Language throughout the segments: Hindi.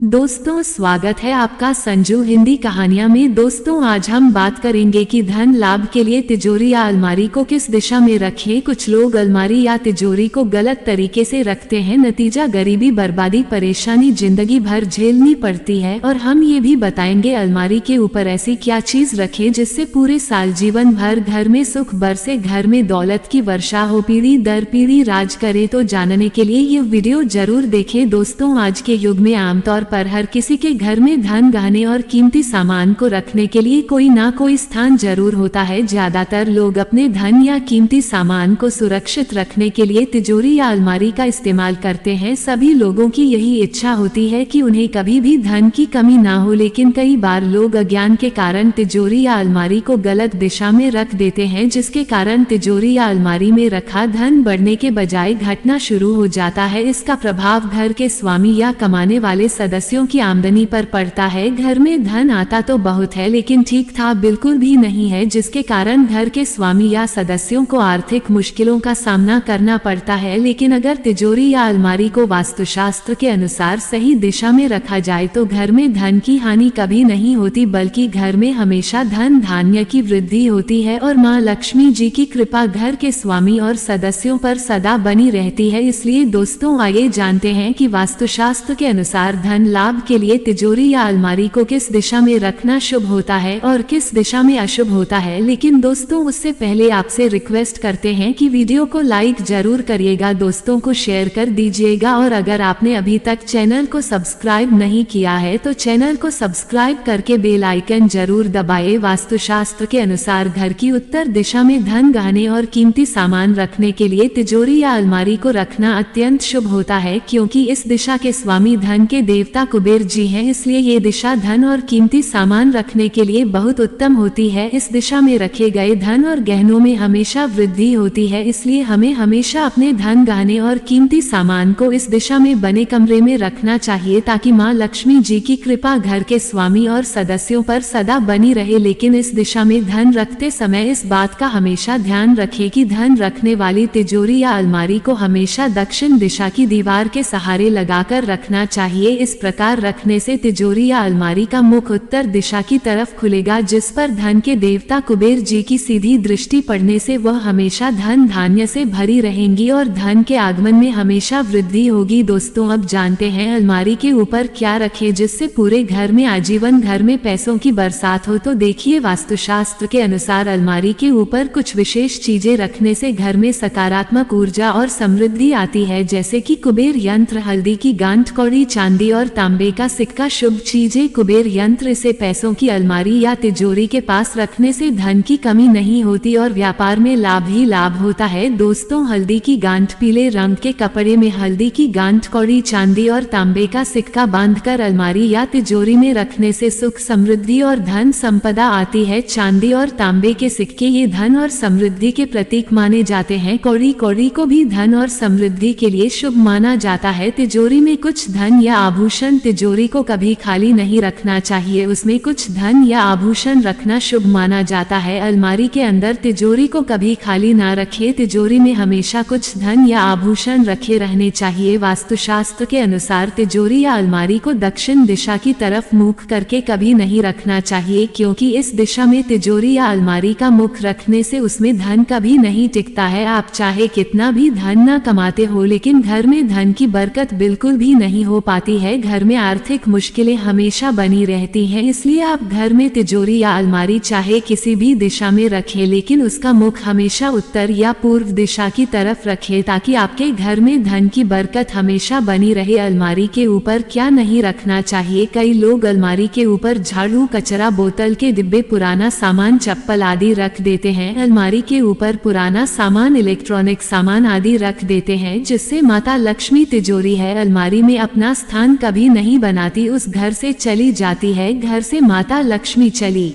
दोस्तों, स्वागत है आपका संजू हिंदी कहानियां में। दोस्तों, आज हम बात करेंगे कि धन लाभ के लिए तिजोरी या अलमारी को किस दिशा में रखें। कुछ लोग अलमारी या तिजोरी को गलत तरीके से रखते हैं, नतीजा गरीबी, बर्बादी, परेशानी जिंदगी भर झेलनी पड़ती है। और हम ये भी बताएंगे अलमारी के ऊपर ऐसी क्या चीज रखें जिससे पूरे साल जीवन भर घर में सुख बरसे, घर में दौलत की वर्षा हो, पीढ़ी दर पीढ़ी राज करे। तो जानने के लिए ये वीडियो जरूर देखें। दोस्तों, आज के युग में आमतौर पर हर किसी के घर में धन, गहने और कीमती सामान को रखने के लिए कोई ना कोई स्थान जरूर होता है। ज्यादातर लोग अपने धन या कीमती सामान को सुरक्षित रखने के लिए तिजोरी या अलमारी का इस्तेमाल करते हैं। सभी लोगों की यही इच्छा होती है कि उन्हें कभी भी धन की कमी ना हो, लेकिन कई बार लोग अज्ञान के कारण तिजोरी या अलमारी को गलत दिशा में रख देते हैं, जिसके कारण तिजोरी या अलमारी में रखा धन बढ़ने के बजाय घटना शुरू हो जाता है। इसका प्रभाव घर के स्वामी या कमाने वाले सदस्यों की आमदनी पर पड़ता है। घर में धन आता तो बहुत है, लेकिन ठीक ठाक बिल्कुल भी नहीं है, जिसके कारण घर के स्वामी या सदस्यों को आर्थिक मुश्किलों का सामना करना पड़ता है। लेकिन अगर तिजोरी या अलमारी को वास्तुशास्त्र के अनुसार सही दिशा में रखा जाए तो घर में धन की हानि कभी नहीं होती, बल्कि घर में हमेशा धन धान्य की वृद्धि होती है और माँ लक्ष्मी जी की कृपा घर के स्वामी और सदस्यों पर सदा बनी रहती है। इसलिए दोस्तों, आइए जानते हैं कि वास्तुशास्त्र के अनुसार धन लाभ के लिए तिजोरी या अलमारी को किस दिशा में रखना शुभ होता है और किस दिशा में अशुभ होता है। लेकिन दोस्तों, उससे पहले आपसे रिक्वेस्ट करते हैं कि वीडियो को लाइक जरूर करिएगा, दोस्तों को शेयर कर दीजिएगा, और अगर आपने अभी तक चैनल को सब्सक्राइब नहीं किया है तो चैनल को सब्सक्राइब करके बेल आइकन जरूर दबाएं। वास्तुशास्त्र के अनुसार घर की उत्तर दिशा में धन, गहने और कीमती सामान रखने के लिए तिजोरी या अलमारी को रखना अत्यंत शुभ होता है, क्योंकि इस दिशा के स्वामी धन के देवता कुबेर जी हैं। इसलिए ये दिशा धन और कीमती सामान रखने के लिए बहुत उत्तम होती है। इस दिशा में रखे गए धन और गहनों में हमेशा वृद्धि होती है, इसलिए हमें हमेशा अपने धन, गहने और कीमती सामान को इस दिशा में बने कमरे में रखना चाहिए, ताकि माँ लक्ष्मी जी की कृपा घर के स्वामी और सदस्यों पर सदा बनी रहे। लेकिन इस दिशा में धन रखते समय इस बात का हमेशा ध्यान रखें कि धन रखने वाली तिजोरी या अलमारी को हमेशा दक्षिण दिशा की दीवार के सहारे लगाकर रखना चाहिए। इस प्रकार रखने से तिजोरी या अलमारी का मुख उत्तर दिशा की तरफ खुलेगा, जिस पर धन के देवता कुबेर जी की सीधी दृष्टि पड़ने से वह हमेशा धन धान्य से भरी रहेंगी और धन के आगमन में हमेशा वृद्धि होगी। दोस्तों, अब जानते हैं अलमारी के ऊपर क्या रखें जिससे पूरे घर में आजीवन घर में पैसों की बरसात हो। तो देखिए, वास्तुशास्त्र के अनुसार अलमारी के ऊपर कुछ विशेष चीजें रखने से घर में सकारात्मक ऊर्जा और समृद्धि आती है, जैसे कि कुबेर यंत्र, हल्दी की गांठ, कौड़ी, चांदी और तांबे का सिक्का शुभ चीजें। कुबेर यंत्र से पैसों की अलमारी या तिजोरी के पास रखने से धन की कमी नहीं होती और व्यापार में लाभ ही लाभ होता है। दोस्तों, हल्दी की गांठ, पीले रंग के कपड़े में हल्दी की गांठ, कौड़ी, चांदी और तांबे का सिक्का बांधकर अलमारी या तिजोरी में रखने से सुख, समृद्धि और धन संपदा आती है। चांदी और तांबे के सिक्के ये धन और समृद्धि के प्रतीक माने जाते हैं। कौड़ी को भी धन और समृद्धि के लिए शुभ माना जाता है। तिजोरी में कुछ धन या आभूषण, तिजोरी को कभी खाली नहीं रखना चाहिए, उसमें कुछ धन या आभूषण रखना शुभ माना जाता है। अलमारी के अंदर तिजोरी को कभी खाली ना रखिए, तिजोरी में हमेशा कुछ धन या आभूषण रखे रहने चाहिए। वास्तुशास्त्र के अनुसार तिजोरी या अलमारी को दक्षिण दिशा की तरफ मुख करके कभी नहीं रखना चाहिए, क्योंकि इस दिशा में तिजोरी या अलमारी का मुख रखने से उसमें धन कभी नहीं टिकता है। आप चाहे कितना भी धन न कमाते हो, लेकिन घर में धन की बरकत बिल्कुल भी नहीं हो पाती है। घर में आर्थिक मुश्किलें हमेशा बनी रहती हैं। इसलिए आप घर में तिजोरी या अलमारी चाहे किसी भी दिशा में रखें, लेकिन उसका मुख हमेशा उत्तर या पूर्व दिशा की तरफ रखें, ताकि आपके घर में धन की बरकत हमेशा बनी रहे। अलमारी के ऊपर क्या नहीं रखना चाहिए? कई लोग अलमारी के ऊपर झाड़ू, कचरा, बोतल के डिब्बे, पुराना सामान, चप्पल आदि रख देते हैं। अलमारी के ऊपर पुराना सामान, इलेक्ट्रॉनिक सामान आदि रख देते हैं, जिससे माता लक्ष्मी तिजोरी है अलमारी में अपना स्थान कभी नहीं बनाती, उस घर से चली जाती है। घर से माता लक्ष्मी चली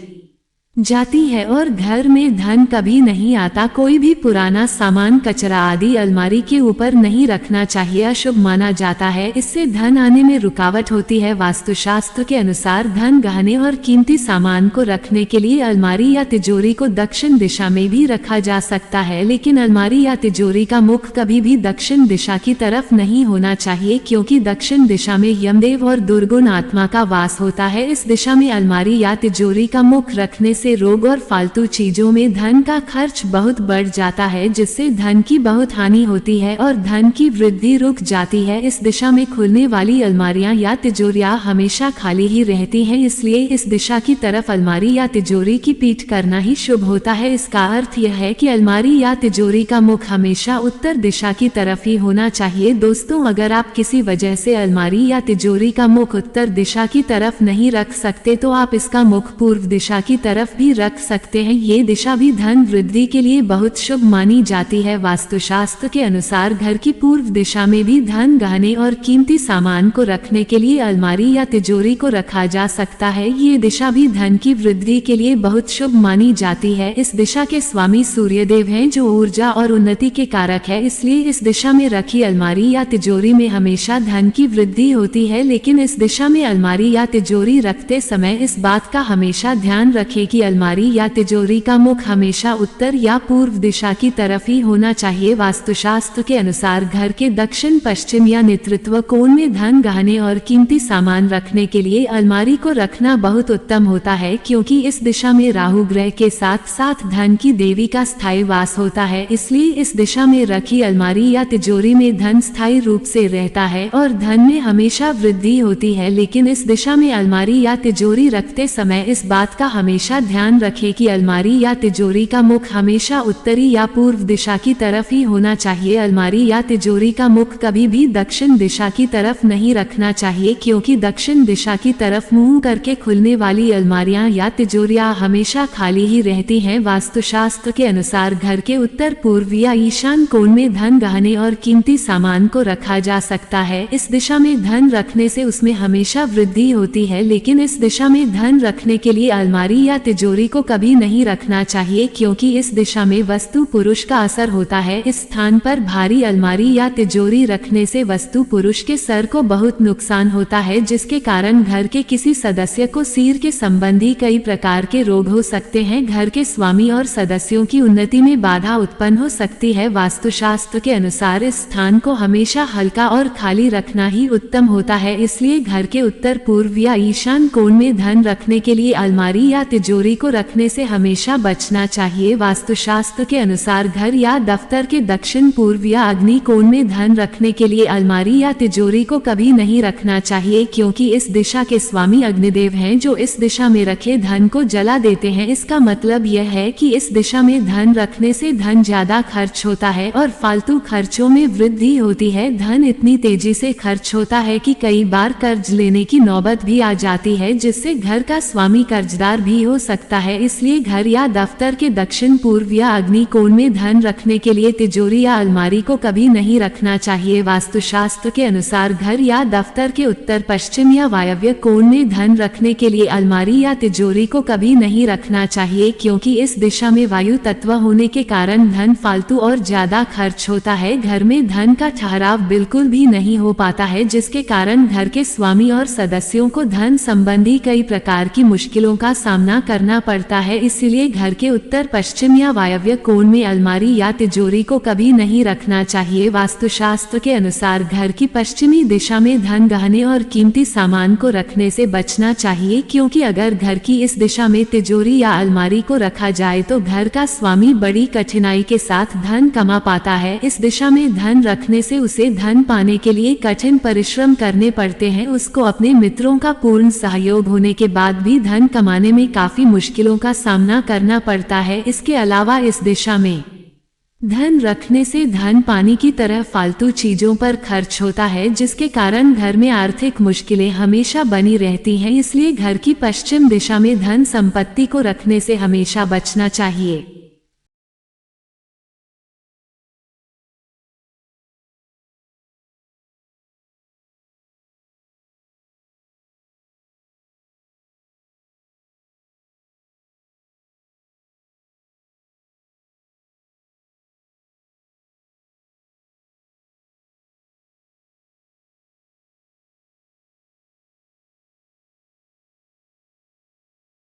जाती है और घर में धन कभी नहीं आता। कोई भी पुराना सामान, कचरा आदि अलमारी के ऊपर नहीं रखना चाहिए, अशुभ माना जाता है। इससे धन आने में रुकावट होती है। वास्तुशास्त्र के अनुसार धन, गहने और कीमती सामान को रखने के लिए अलमारी या तिजोरी को दक्षिण दिशा में भी रखा जा सकता है, लेकिन अलमारी या तिजोरी का मुख कभी भी दक्षिण दिशा की तरफ नहीं होना चाहिए, क्योंकि दक्षिण दिशा में यमदेव और दुर्गुण आत्मा का वास होता है। इस दिशा में अलमारी या तिजोरी का मुख रखने से रोग और फालतू चीजों में धन का खर्च बहुत बढ़ जाता है, जिससे धन की बहुत हानि होती है और धन की वृद्धि रुक जाती है। इस दिशा में खुलने वाली अलमारियां या तिजोरियां हमेशा खाली ही रहती हैं, इसलिए इस दिशा की तरफ अलमारी या तिजोरी की पीठ करना ही शुभ होता है। इसका अर्थ यह है कि अलमारी या तिजोरी का मुख हमेशा उत्तर दिशा की तरफ ही होना चाहिए। दोस्तों, अगर आप किसी वजह से अलमारी या तिजोरी का मुख उत्तर दिशा की तरफ नहीं रख सकते तो आप इसका मुख पूर्व दिशा की तरफ भी रख सकते हैं। ये दिशा भी धन वृद्धि के लिए बहुत शुभ मानी जाती है। वास्तुशास्त्र के अनुसार घर की पूर्व दिशा में भी धन, गहने और कीमती सामान को रखने के लिए अलमारी या तिजोरी को रखा जा सकता है। ये दिशा भी धन की वृद्धि के लिए बहुत शुभ मानी जाती है। इस दिशा के स्वामी सूर्यदेव हैं, जो ऊर्जा और उन्नति के कारक है, इसलिए इस दिशा में रखी अलमारी या तिजोरी में हमेशा धन की वृद्धि होती है। लेकिन इस दिशा में अलमारी या तिजोरी रखते समय इस बात का हमेशा ध्यान रखें कि अलमारी या तिजोरी का मुख हमेशा उत्तर या पूर्व दिशा की तरफ ही होना चाहिए। वास्तुशास्त्र के अनुसार घर के दक्षिण, पश्चिम या नेतृत्व कोण में धन, गहने और कीमती सामान रखने के लिए अलमारी को रखना बहुत उत्तम होता है, क्योंकि इस दिशा में राहु ग्रह के साथ साथ धन की देवी का स्थायी वास होता है। इसलिए इस दिशा में रखी अलमारी या तिजोरी में धन स्थायी रूप से रहता है और धन में हमेशा वृद्धि होती है। लेकिन इस दिशा में अलमारी या तिजोरी रखते समय इस बात का हमेशा ध्यान रखें कि अलमारी या तिजोरी का मुख हमेशा उत्तरी या पूर्व दिशा की तरफ ही होना चाहिए। अलमारी या तिजोरी का मुख कभी भी दक्षिण दिशा की तरफ नहीं रखना चाहिए, क्योंकि दक्षिण दिशा की तरफ मुंह करके खुलने वाली अलमारियां या तिजोरियां हमेशा खाली ही रहती हैं। वास्तुशास्त्र के अनुसार घर के उत्तर, पूर्व या ईशान कोण में धन, गहने और कीमती सामान को रखा जा सकता है। इस दिशा में धन रखने से उसमें हमेशा वृद्धि होती है, लेकिन इस दिशा में धन रखने के लिए अलमारी या तिजोरी को कभी नहीं रखना चाहिए, क्योंकि इस दिशा में वस्तु पुरुष का असर होता है। इस स्थान पर भारी अलमारी या तिजोरी रखने से वस्तु पुरुष के सर को बहुत नुकसान होता है, जिसके कारण घर के किसी सदस्य को सिर के संबंधी कई प्रकार के रोग हो सकते हैं। घर के स्वामी और सदस्यों की उन्नति में बाधा उत्पन्न हो सकती है। वास्तुशास्त्र के अनुसार इस स्थान को हमेशा हल्का और खाली रखना ही उत्तम होता है, इसलिए घर के उत्तर, पूर्व या ईशान कोण में धन रखने के लिए अलमारी या तिजोरी को रखने से हमेशा बचना चाहिए। वास्तुशास्त्र के अनुसार घर या दफ्तर के दक्षिण, पूर्व या अग्नि कोण में धन रखने के लिए अलमारी या तिजोरी को कभी नहीं रखना चाहिए, क्योंकि इस दिशा के स्वामी अग्निदेव हैं, जो इस दिशा में रखे धन को जला देते हैं। इसका मतलब यह है कि इस दिशा में धन रखने से धन ज्यादा खर्च होता है और फालतू खर्चों में वृद्धि होती है। धन इतनी तेजी से खर्च होता है कि कई बार कर्ज लेने की नौबत भी आ जाती है, जिससे घर का स्वामी कर्जदार भी हो सकता है। इसलिए घर या दफ्तर के दक्षिण, पूर्व या अग्नि कोण में धन रखने के लिए तिजोरी या अलमारी को कभी नहीं रखना चाहिए। वास्तुशास्त्र के अनुसार घर या दफ्तर के उत्तर, पश्चिम या वायव्य कोण में धन रखने के लिए अलमारी या तिजोरी को कभी नहीं रखना चाहिए, क्योंकि इस दिशा में वायु तत्व होने के कारण धन फालतू और ज्यादा खर्च होता है। घर में धन का ठहराव बिल्कुल भी नहीं हो पाता है, जिसके कारण घर के स्वामी और सदस्यों को धन संबंधी कई प्रकार की मुश्किलों का सामना करना पड़ता है। इसीलिए घर के उत्तर, पश्चिम या वायव्य कोण में अलमारी या तिजोरी को कभी नहीं रखना चाहिए। वास्तुशास्त्र के अनुसार घर की पश्चिमी दिशा में धन, गहने और कीमती सामान को रखने से बचना चाहिए, क्योंकि अगर घर की इस दिशा में तिजोरी या अलमारी को रखा जाए तो घर का स्वामी बड़ी कठिनाई के साथ धन कमा पाता है। इस दिशा में धन रखने से उसे धन पाने के लिए कठिन परिश्रम करने पड़ते हैं। उसको अपने मित्रों का पूर्ण सहयोग होने के बाद भी धन कमाने में काफी मुश्किलों का सामना करना पड़ता है। इसके अलावा इस दिशा में धन रखने से धन पानी की तरह फालतू चीजों पर खर्च होता है, जिसके कारण घर में आर्थिक मुश्किलें हमेशा बनी रहती हैं। इसलिए घर की पश्चिम दिशा में धन संपत्ति को रखने से हमेशा बचना चाहिए।